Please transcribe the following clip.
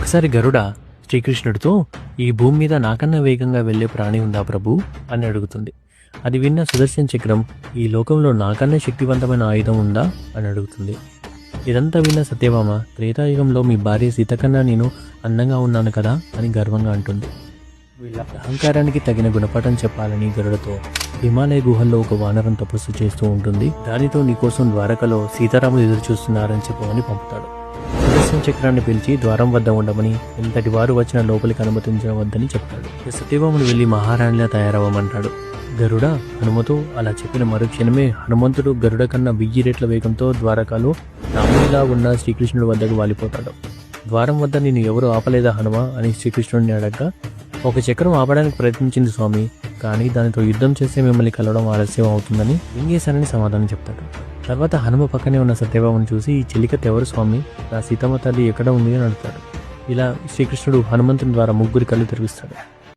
ఒకసారి గరుడ శ్రీకృష్ణుడితో, ఈ భూమి మీద నాకన్నా వేగంగా వెళ్లే ప్రాణి ఉందా ప్రభు అని అడుగుతుంది. అది విన్న సుదర్శన చక్రం, ఈ లోకంలో నాకన్నా శక్తివంతమైన ఆయుధం ఉందా అని అడుగుతుంది. ఇదంతా విన్న సత్యభామ, త్రేతాయుగంలో మీ భార్య సీత కన్నా నేను అందంగా ఉన్నాను కదా అని గర్వంగా అంటుంది. వీళ్ళ అహంకారానికి తగిన గుణపాఠం చెప్పాలని గరుడతో హిమాలయ గుహల్లో ఒక వానరం తపస్సు చేస్తూ ఉంటుంది. దానితో నీకోసం ద్వారకలో సీతారాములు ఎదురు చూస్తున్నారని చెప్పమని పంపుతాడు. సుదర్శన చక్రాన్ని పిలిచి ద్వారం వద్ద ఉండమని, ఎంతటి వారు వచ్చిన లోపలికి అనుమతించవద్దని చెప్తాడు. సత్యభాముడు వెళ్లి మహారాణిలా తయారవ్వమంటాడు. గరుడ హనుమతో అలా చెప్పిన మరుక్షణమే హనుమంతుడు గరుడ కన్నా 1000 రెట్ల వేగంతో ద్వారకాలో రాముడిలా ఉన్న శ్రీకృష్ణుడి వద్దకు వాలిపోతాడు. ద్వారం వద్ద నేను ఎవరు ఆపలేదా హనుమ అని శ్రీకృష్ణుడిని అడగగా, ఒక చక్రం ఆపడానికి ప్రయత్నించింది స్వామి, కానీ దానితో యుద్ధం చేస్తే మిమ్మల్ని కలవడం ఆలస్యం అవుతుందని మింగేశానని సమాధానం చెప్తాడు. తర్వాత హనుమ పక్కనే ఉన్న సత్యభామను చూసి, ఈ చెలికత్ ఎవరు స్వామి, నా సీతమ్మ తల్లి ఎక్కడ ఉంది అని అడుగుతాడు. ఇలా శ్రీకృష్ణుడు హనుమంతుని ద్వారా 3 కళ్ళు తెరిపిస్తాడు.